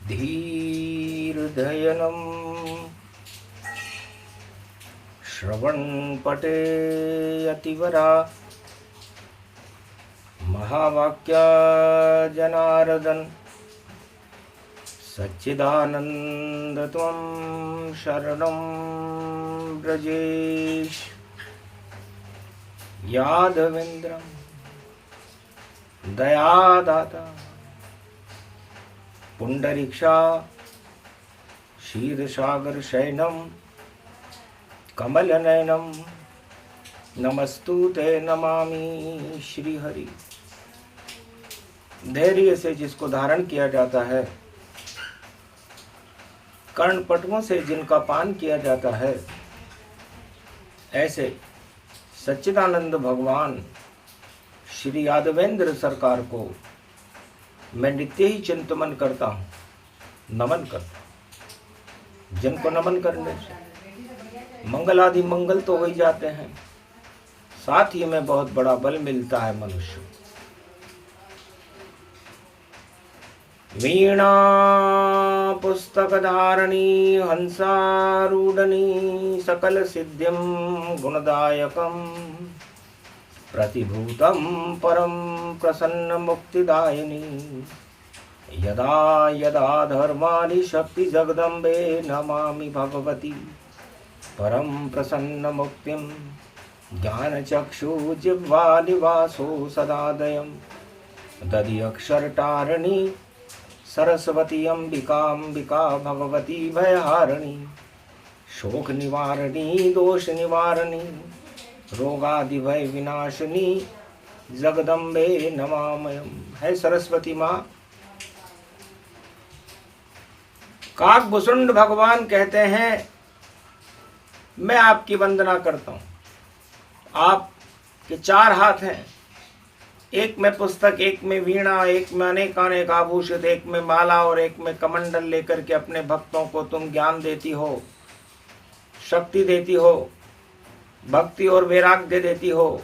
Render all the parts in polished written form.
धीर्धयनं श्रवणपटे अतिवरा महावाक्या जनार्दन सच्चिदानंद त्वं शरणं ब्रजेश यादवेन्द्रं दयादाता पुंडरीक्षा क्षीरसागर शयनं कमलनयनं नमस्तुते नमामि श्रीहरि। धैर्य से जिसको धारण किया जाता है, कर्णपटुओं से जिनका पान किया जाता है, ऐसे सच्चिदानंद भगवान श्री यादवेंद्र सरकार को मैं नित्य ही चिंतन करता हूँ, नमन करता हूँ। जिनको नमन करने से मंगल आदि मंगल तो हो ही जाते हैं, साथ ही में बहुत बड़ा बल मिलता है मनुष्य को। वीणा पुस्तक धारणी हंसारूढ़नी सकल सिद्धिं गुणदायकं प्रतिभूतं परम प्रसन्न मुक्तिदायिनी यदा यदा धर्माणि शक्ति जगदम्बे नमामि भगवती परम प्रसन्न मुक्तिं ज्ञानचक्षु जिह्वा निवासो सदादयं दधि अक्षरटारिणी सरस्वती अंबिका भगवती भयहारिणी शोक निवारिणी दोष निवारिणी रोगादि भय विनाशिनी जगदम्बे नमामयम्। है सरस्वती माँ। काकभूषुंड भगवान कहते हैं मैं आपकी वंदना करता हूँ। आपके चार हाथ हैं, एक में पुस्तक, एक में वीणा, एक में अनेक आभूषित, एक में माला और एक में कमंडल लेकर के अपने भक्तों को तुम ज्ञान देती हो, शक्ति देती हो, भक्ति और वैराग्य देती हो,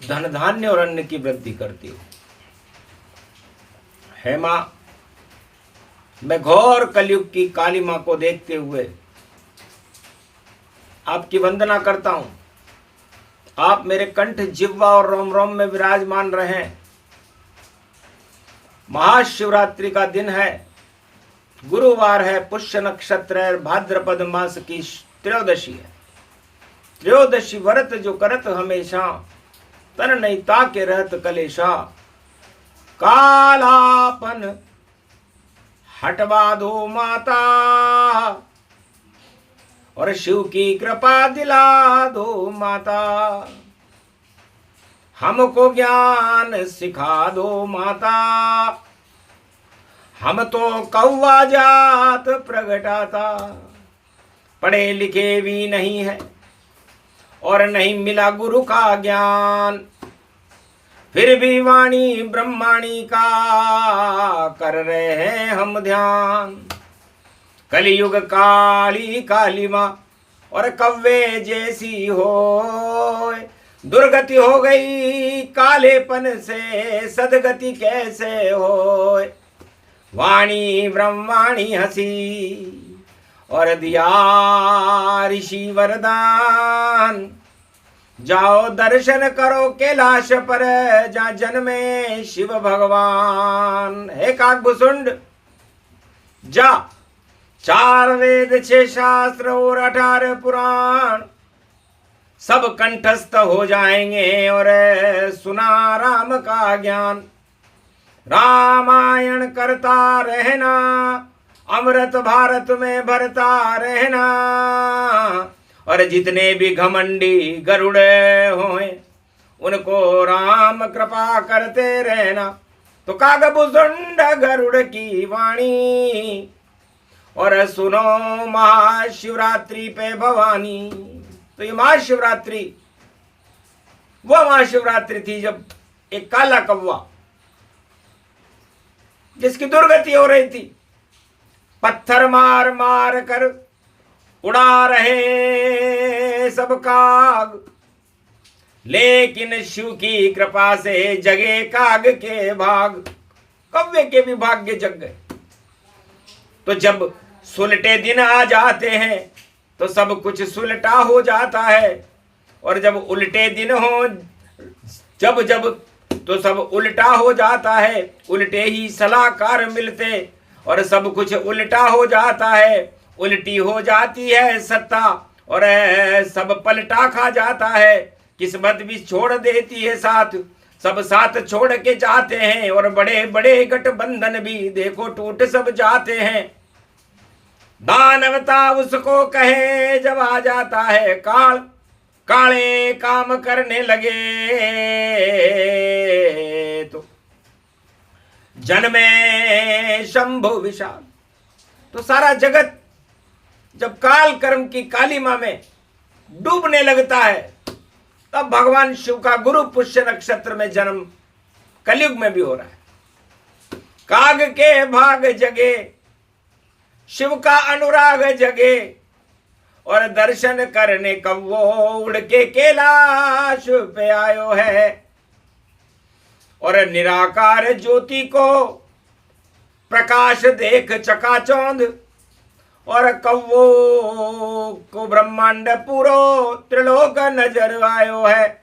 धन धान्य और अन्न की वृद्धि करती हो। हे मां, मैं घोर कलयुग की काली मां को देखते हुए आपकी वंदना करता हूं। आप मेरे कंठ, जिह्वा और रोम रोम में विराजमान रहें। महाशिवरात्रि का दिन है, गुरुवार है, पुष्य नक्षत्र है, भाद्रपद मास की त्रयोदशी है। त्रयोदशी व्रत जो करत हमेशा, तन नहीं ताके रहत कलेशा। कालापन हटवा दो माता और शिव की कृपा दिला दो माता। हमको ज्ञान सिखा दो माता, हम तो कौवा जात प्रगटाता। पढ़े लिखे भी नहीं है और नहीं मिला गुरु का ज्ञान, फिर भी वाणी ब्रह्माणी का कर रहे हैं हम ध्यान। कलियुग काली काली माँ और कव्वे जैसी हो, दुर्गति हो गई कालेपन से, सदगति कैसे हो। वाणी ब्रह्माणी हंसी और दिया ऋषि वरदान। जाओ दर्शन करो कैलाश पर, जहाँ जन्मे शिव भगवान। हे काकभूषुंड, जा, 4 वेद 6 शास्त्र और 18 पुराण सब कंठस्थ हो जाएंगे और सुना राम का ज्ञान। रामायण करता रहना, अमृत भारत में भरता रहना। और जितने भी घमंडी गरुड़ हों उनको राम कृपा करते रहना। तो काकभूषुंड गरुड़ की वाणी और सुनो महाशिवरात्रि पे भवानी। तो ये महाशिवरात्रि वो महाशिवरात्रि थी जब एक काला कौवा जिसकी दुर्गति हो रही थी, पत्थर मार मार कर उड़ा रहे सब काग, लेकिन शिव की कृपा से जगे काग के भाग। कौवे के भी भाग्य जग गए। तो जब सुलटे दिन आ जाते हैं तो सब कुछ सुलटा हो जाता है, और जब उल्टे दिन हो जब जब तो सब उल्टा हो जाता है। उल्टे ही सलाहकार मिलते और सब कुछ उल्टा हो जाता है। उल्टी हो जाती है सत्ता और सब पलटा खा जाता है। किस्मत भी छोड़ देती है साथ, सब साथ छोड़ के जाते हैं, और बड़े बड़े गठबंधन भी देखो टूट सब जाते हैं। दानवता उसको कहे जब आ जाता है काल, काले काम करने लगे तो जन्मे शंभु विशाल। तो सारा जगत जब काल कर्म की कालिमा में डूबने लगता है, तब भगवान शिव का गुरु पुष्य नक्षत्र में जन्म कलयुग में भी हो रहा है। काग के भाग जगे, शिव का अनुराग जगे, और दर्शन करने कव्वो उड़ के कैलाश पे आयो है। और निराकार ज्योति को प्रकाश देख चकाचौंध, और कव्वो को ब्रह्मांड पूरो त्रिलोक नजर आयो है।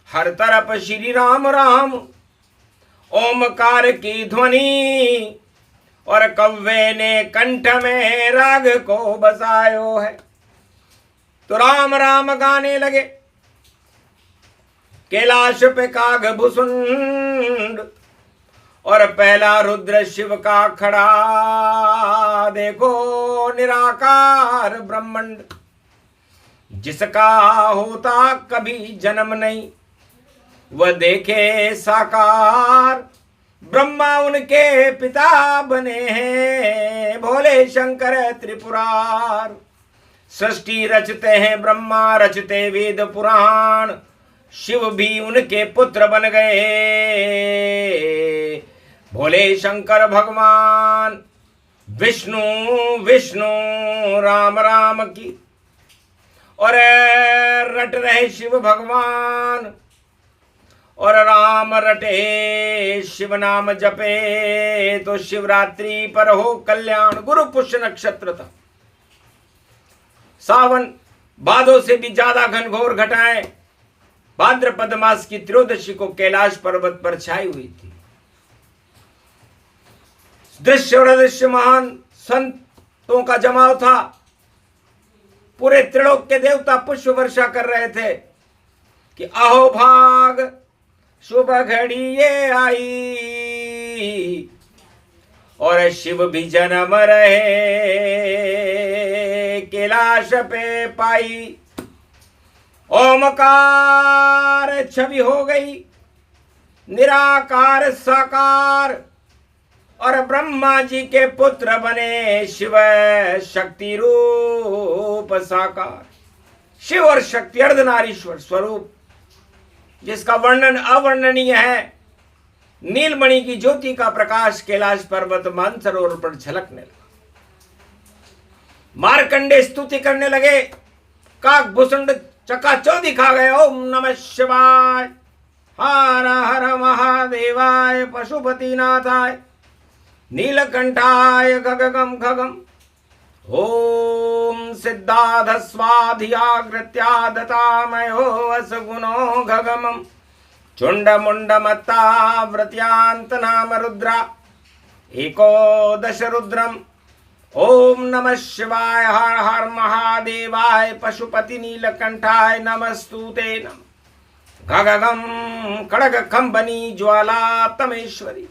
हर तरफ श्री राम राम ओमकार की ध्वनि, और कव्वे ने कंठ में राग को बसायो है। तो राम राम गाने लगे कैलाश पे काग भुसुंड, और पहला रुद्र शिव का खड़ा देखो निराकार ब्रह्मांड, जिसका होता कभी जन्म नहीं वह देखे साकार। ब्रह्मा उनके पिता बने हैं भोले शंकर त्रिपुरार। सृष्टि रचते हैं ब्रह्मा, रचते वेद पुराण, शिव भी उनके पुत्र बन गए भोले शंकर भगवान। विष्णु विष्णु राम राम की, और रट रहे शिव भगवान, और राम रटे शिव नाम जपे तो शिवरात्रि पर हो कल्याण। गुरु पुष्य नक्षत्र था, सावन भादों से भी ज्यादा घनघोर घटाएं भाद्रपद मास की त्रयोदशी को कैलाश पर्वत पर छाई हुई थी। दृश्य और अदृश्य महान संतों का जमाव था। पूरे त्रिलोक के देवता पुष्प वर्षा कर रहे थे कि अहो भाग शुभ घड़ी ये आई, और शिव भी जन्म रहे कैलाश पे पाई। ओमकार छवि हो गई निराकार साकार, और ब्रह्मा जी के पुत्र बने शिव शक्ति रूप साकार। शिव और शक्ति अर्धनारीश्वर स्वरूप, जिसका वर्णन अवर्णनीय है। नीलमणि की ज्योति का प्रकाश कैलाश पर्वत मानसरोवर पर झलकने लगा। मार्कंडे स्तुति करने लगे, काक भुसुंड चकाचौंध दिखा गए। ओम नमः शिवाय, हर हर महादेवाय, पशुपतिनाथाय, नीलकंठाय, गगगम खगम। ओम सिद्धाध स्वाधियाग्रत्यादतामयो असगुणो गगमम, चुंड मुंड मत्ता व्रत्यांत नाम रुद्रा, एकोदश रुद्रम। ओम नमः शिवाय, हर हर महादेवाय, पशुपति नीलकंठाय, नमस्तुते नम। गगगम खड़ग खंबनी ज्वाला तमेश्वरी,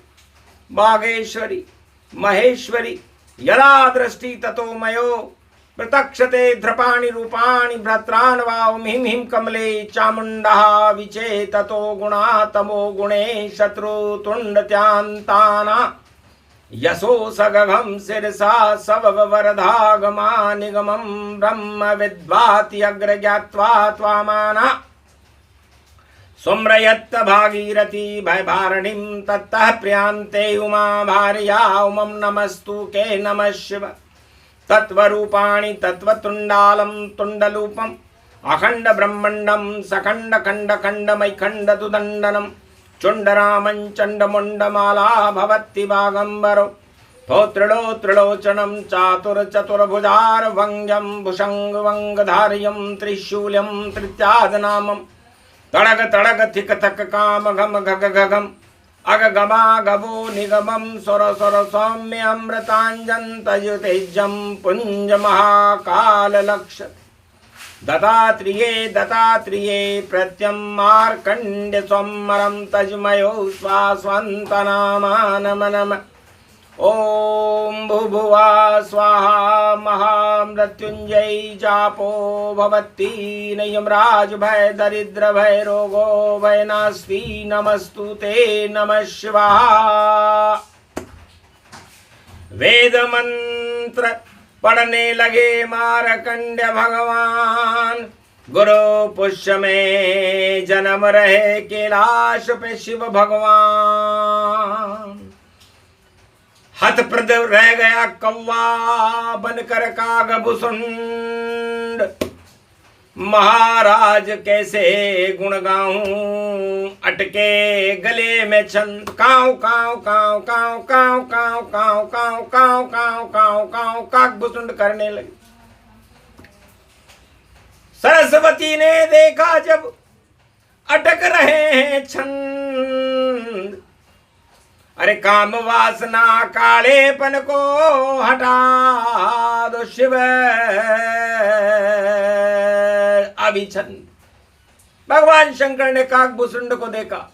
बागेश्वरी महेश्वरी, यदा दृष्टि ततो मयो प्रतक्षते ध्रपाणि रूपाणि भ्रत्रान् वाव हिम हिम कमले चामुंडा विचे ततो गुणा तमो गुणे शत्रु तुंडत्यांताना यशो सगघम शिरसा सवव वरदागमा निगमं ब्रह्म विद्वाति अग्र ज्ञात्वा त्वामाना सुम्रयत्त भागीरथी भयभारणीं तत्तः प्रियांते उमा भार्या उमं नमस्तु के नमः शिव। तत्वरूपाणि तत्वतुण्डालं तुण्डलूपम् अखंड ब्रह्मण्डं सखंड खंड खंडमैखंड दुदंडनं चुंडरामं चंडमुंडमाला भवति बागंबरो तो त्रिलोचनम चातुर्चतुर्भुजार्भंग्यम भुषंगवंगधार्यम त्रिशूल्यम तृत्यादनामम तड़ग तड़ग थिक थक काम घम घग घगम अग गमा गभो निगमम सुर सुर सौम्य अमृतांजन तजुतेजम पुंज महाकाल लक्ष दत्तात्रेये प्रत्यम मार्कंड्य स्वमरम तजमयो स्वास्वंतनामान नम ओम भुभुवा स्वाहा महामृत्युंजय जापो भवती न यमराज भय दरिद्र भय रोगो भय नास्ति नमस्तुते नमः शिवाय। वेद मंत्र पढ़ने लगे मार्कंड्य भगवान। गुरु पुष्य में जन्म रहे कैलाश पे शिव भगवान। हतप्रद रह गया कौवा बनकर कागभुसुंड। महाराज कैसे गुण गाऊं अटके गले में छंद। काव काव काव काव काव काव काव काव काव काव काव काव कागभुसुंड करने लगे। सरस्वती ने देखा जब अटक रहे हैं छंद। अरे काम वासना कालेपन को हटा दो शिव अभिछंद। भगवान शंकर ने कागभुसुंड को देखा।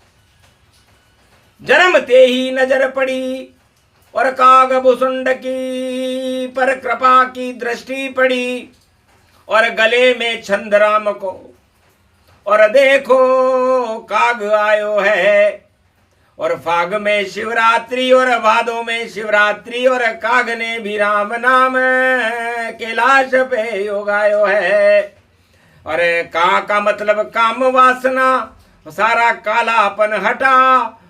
जन्मते ही नजर पड़ी और कागभुसुंड की पर कृपा की दृष्टि पड़ी और गले में छंद राम को। और देखो काग आयो है और फाग में शिवरात्रि और भादों में शिवरात्रि और काग ने भी राम नाम कैलाश पे योगायो है। और का मतलब काम वासना सारा कालापन हटा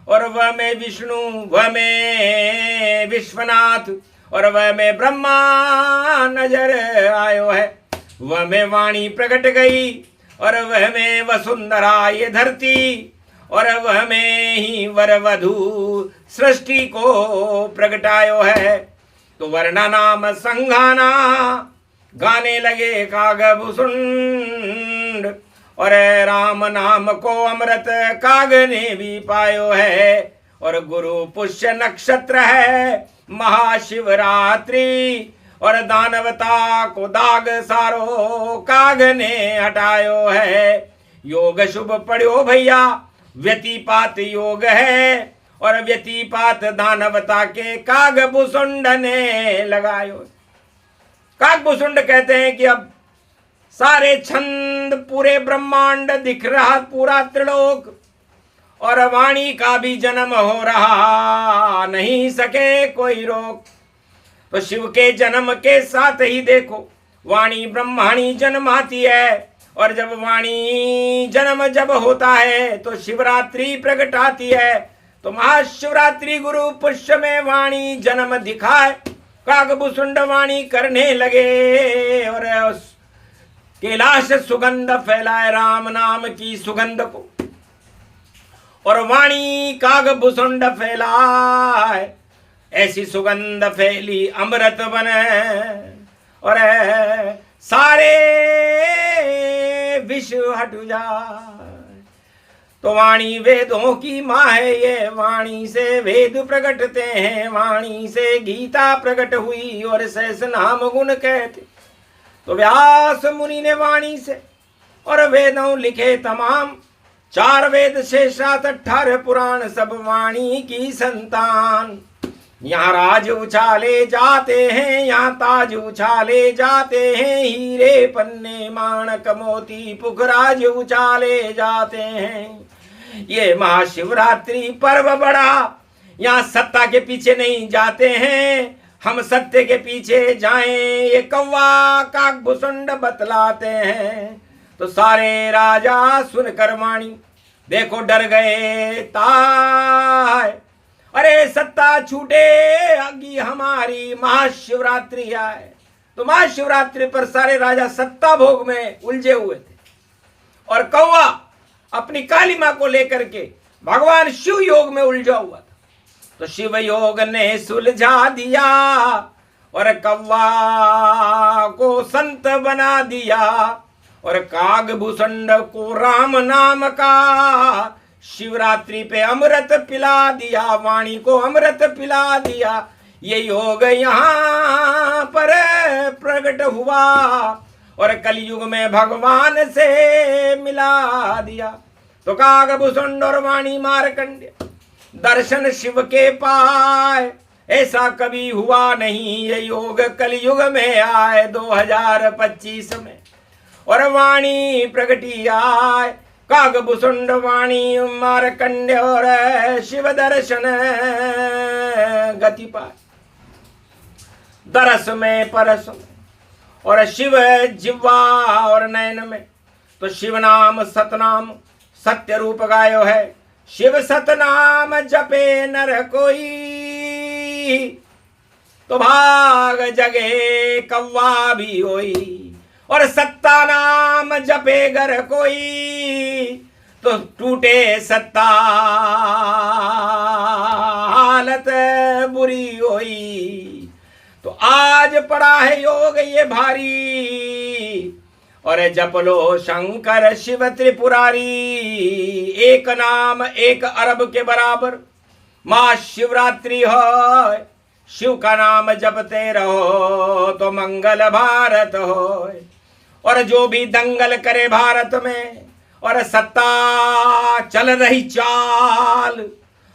और वह में विष्णु वह में विश्वनाथ और वह में ब्रह्मा नजर आयो है। वह में वाणी प्रकट गई और वह में वसुंधरा ये धरती और वह में ही वर वधु सृष्टि को प्रगटायो है। तो वर्णा नाम संघाना गाने लगे कागभुसुंड और राम नाम को अमृत काग ने भी पायो है। और गुरु पुष्य नक्षत्र है महाशिवरात्रि और दानवता को दाग सारो काग ने हटायो है। योग शुभ पढ़ो भैया व्यतिपात योग है और व्यतिपात दानवता के कागभुसुंड ने लगायो। कागभुसुंड कहते हैं कि अब सारे छंद पूरे ब्रह्मांड दिख रहा पूरा त्रिलोक और वाणी का भी जन्म हो रहा नहीं सके कोई रोक। तो शिव के जन्म के साथ ही देखो वाणी ब्रह्माणी जन्माती है और जब वाणी जन्म जब होता है तो शिवरात्रि प्रकट आती है। तो महाशिवरात्रि गुरु पुष्य में वाणी जन्म दिखाए कागभुसुंड वाणी करने लगे और कैलाश सुगंध फैलाए राम नाम की सुगंध को। और वाणी कागभुसुंड फैलाए ऐसी सुगंध फैली अमृत बने और सारे विश्व हट जाए। तो वाणी वेदों की माँ है ये वाणी से वेद प्रकटते हैं। वाणी से गीता प्रकट हुई और सहस नाम गुण कहते। तो व्यास मुनि ने वाणी से और वेदों लिखे तमाम। 4 वेद शेषात 18 पुराण सब वाणी की संतान। यहाँ राज उछाले जाते हैं यहाँ ताज उछाले जाते हैं। हीरे पन्ने माणक मोती पुखराज उछाले जाते हैं। ये महाशिवरात्रि पर्व बड़ा यहाँ सत्ता के पीछे नहीं जाते हैं हम सत्य के पीछे जाएं ये कौवा कागभुसुंड बतलाते हैं। तो सारे राजा सुनकर वाणी देखो डर गए ताय। अरे सत्ता छूटे अगी हमारी महाशिवरात्रि आए। तो महाशिवरात्रि पर सारे राजा सत्ता भोग में उलझे हुए थे और कौवा अपनी काली मां को लेकर के भगवान शिव योग में उलझा हुआ था। तो शिव योग ने सुलझा दिया और कौवा को संत बना दिया और कागभूषण को राम नाम का शिवरात्रि पे अमृत पिला दिया, वाणी को अमृत पिला दिया। ये योग यहाँ पर प्रकट हुआ और कलयुग में भगवान से मिला दिया। तो कागभूषण और वाणी मार्कंडेय दर्शन शिव के पाए, ऐसा कभी हुआ नहीं। ये योग कलयुग में आए 2025 में और वाणी प्रगटी आए। कागभूषण वाणी मार्कंडेय और शिव दर्शन गति पाए। दरस में परस में और शिव जिह्वा और नयन में। तो शिव नाम सतनाम सत्य रूप गायो है। शिव सतनाम जपे नर कोई, तो भाग जगे कौवा भी होई। और सत्ता नाम जपे घर कोई, तो टूटे सत्ता हालत बुरी होई। तो आज पड़ा है योग ये भारी और जप लो शंकर शिव त्रिपुरारी। एक नाम एक अरब के बराबर महाशिवरात्रि हो। शिव का नाम जपते रहो तो मंगल भारत हो। और जो भी दंगल करे भारत में और सत्ता चल रही चाल,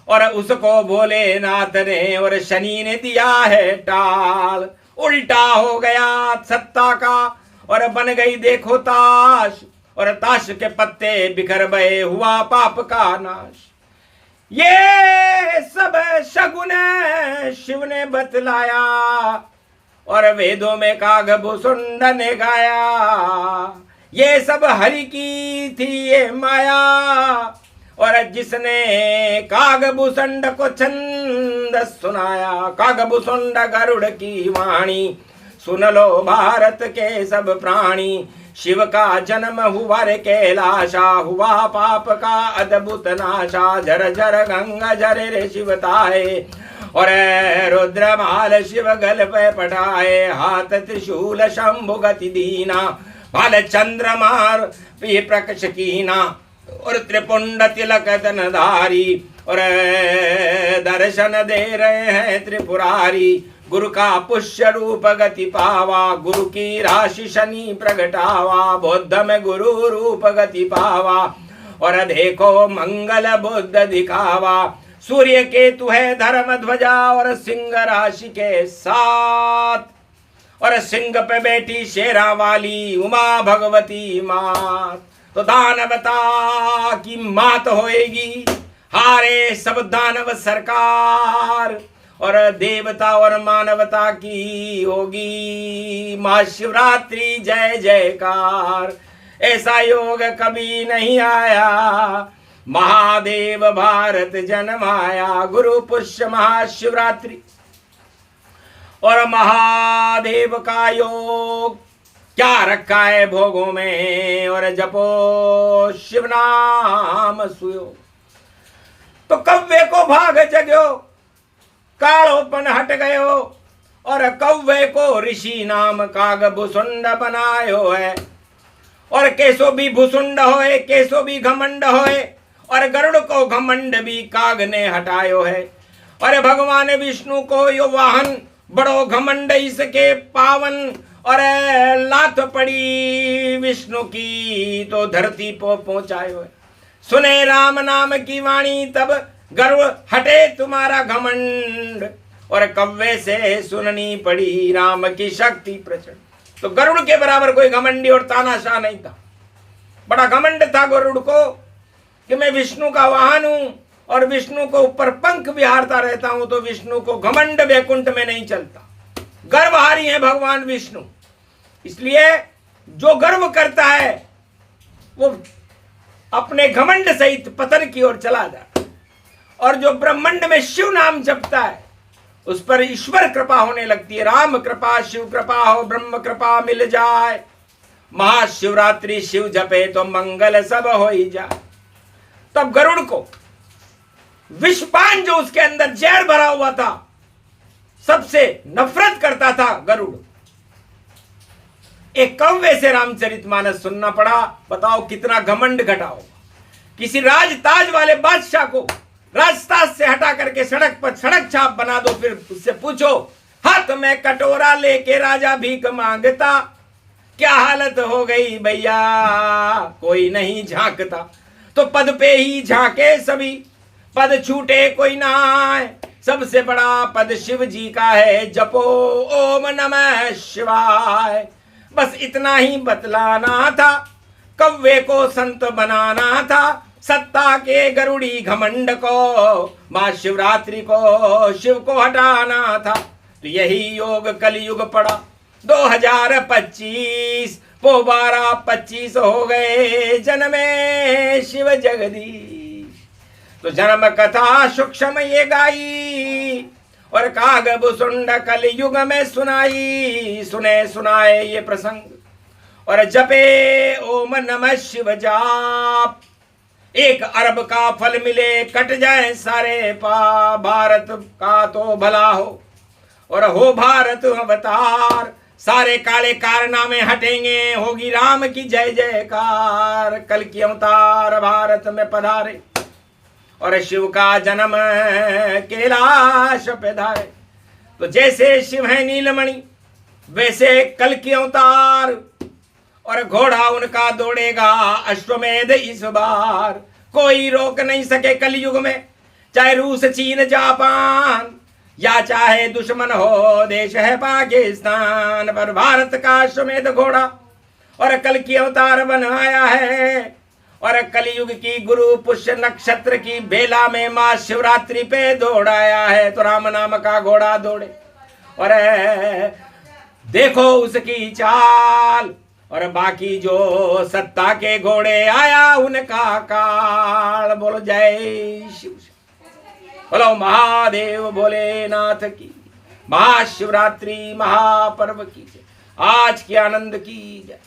और उसको भोलेनाथ ने और शनि ने दिया है टाल। उल्टा हो गया सत्ता का और बन गई देखो ताश, और ताश के पत्ते बिखर गए हुआ पाप का नाश। ये सब शगुन शिव ने बतलाया और वेदों में कागभूषण ने गाया। ये सब हरि की थी ये माया, और जिसने कागभूषण को छंद सुनाया। कागभूषण गरुड़ की वाणी सुन लो भारत के सब प्राणी। शिव का जन्म हुआ रे कैलाशा, हुआ पाप का अद्भुत नाशा। झर झर गंगा झरे रे शिवताए, और रुद्रमाल शिव गल पे पटाए। हाथ त्रिशूल शंभु गति दीना, भाल चंद्रमार पे प्रकश कीना। और त्रिपुंड तिलक धनधारी, और दर्शन दे रहे हैं त्रिपुरारी। गुरु का पुष्य रूप गति पावा, गुरु की राशि शनि प्रगटावा। बुद्ध में गुरु रूप गति पावा, और देखो मंगल बुद्ध दिखावा। सूर्य केतु है धर्म ध्वजा, और सिंह राशि के साथ। और सिंह पे बैठी शेरा वाली उमा भगवती मात। तो दानवता की मात होएगी, हारे सब दानव सरकार। और देवता और मानवता की होगी महाशिवरात्रि जय जयकार। ऐसा योग कभी नहीं आया, महादेव भारत जन्माया। गुरु पुष्य महाशिवरात्रि और महादेव का योग क्या रखा है भोगों में। और जपो शिव नाम सुयो, तो कव्वे को भाग जग्यो, कालोपन हट गयो। और कौवे को ऋषि नाम कागभूषुंड बनायो है। और केसो भी भूसुंड होए, केसो भी घमंड होए। और गरुड़ को घमंड भी काग ने हटायो है। और भगवान विष्णु को यो वाहन बड़ो घमंड इसके पावन। और लात पड़ी विष्णु की तो धरती को पहुंचायो है। सुने राम नाम की वाणी तब गर्व हटे तुम्हारा घमंड। और कव्वे से सुननी पड़ी राम की शक्ति प्रचंड। तो गरुड़ के बराबर कोई घमंडी और तानाशाह नहीं था। बड़ा घमंड था गरुड़ को कि मैं विष्णु का वाहन हूं और विष्णु को ऊपर पंख विहारता रहता हूं। तो विष्णु को घमंड वैकुंठ में नहीं चलता। गर्वहारी है भगवान विष्णु, इसलिए जो गर्व करता है वो अपने घमंड सहित पतन की ओर चला जाता है। और जो ब्रह्मांड में शिव नाम जपता है उस पर ईश्वर कृपा होने लगती है। राम कृपा शिव कृपा हो, ब्रह्म कृपा मिल जाए। महाशिवरात्रि शिव जपे तो मंगल सब हो ही जाए। तब गरुड़ को विषपान जो उसके अंदर जहर भरा हुआ था, सबसे नफरत करता था गरुड़। एक कौवे से रामचरितमानस सुनना पड़ा। बताओ कितना घमंड घटा होगा। किसी राजताज वाले बादशाह को राजताज से हटा करके सड़क पर सड़क छाप बना दो, फिर उससे पूछो हाथ में कटोरा लेके राजा भीख मांगता, क्या हालत हो गई भैया, कोई नहीं झांकता। तो पद पे ही झांके सभी, पद छूटे कोई ना आए। सबसे बड़ा पद शिव जी का है, जपो ओम नमः शिवाय। बस इतना ही बतलाना था, कव्वे को संत बनाना था, सत्ता के गरुड़ी घमंड को मां शिवरात्रि को शिव को हटाना था। तो यही योग कलयुग पड़ा 2025 पो 12-25 हो गए जन्मे शिव जगदीश। तो जन्म कथा सूक्ष्म ये गाई और काग भुसुंड कलयुग में सुनाई। सुने सुनाए ये प्रसंग और जपे ओम नमः शिव जाप। 1 अरब का फल मिले, कट जाए सारे पाप। भारत का तो भला हो और हो भारत अवतार। सारे काले कारनामे हटेंगे, होगी राम की जय जयकार। कल की अवतार भारत में पधारे और शिव का जन्म कैलाश पे धारे। तो जैसे शिव है नीलमणि, वैसे कल की अवतार और घोड़ा उनका दौड़ेगा अश्वमेध इस बार। कोई रोक नहीं सके कलयुग में, चाहे रूस चीन जापान या चाहे दुश्मन हो देश है पाकिस्तान। पर भारत का अश्वमेध घोड़ा और कल की अवतार बनाया है। और कलयुग की गुरु पुष्य नक्षत्र की बेला में मां शिवरात्रि पे दौड़ाया है। तो राम नाम का घोड़ा दौड़े और देखो उसकी चाल। और बाकी जो सत्ता के घोड़े आया उनका काल। बोलो जय शिव, बोलो महादेव भोलेनाथ की। महाशिवरात्रि महापर्व की जय। आज की आनंद की जय।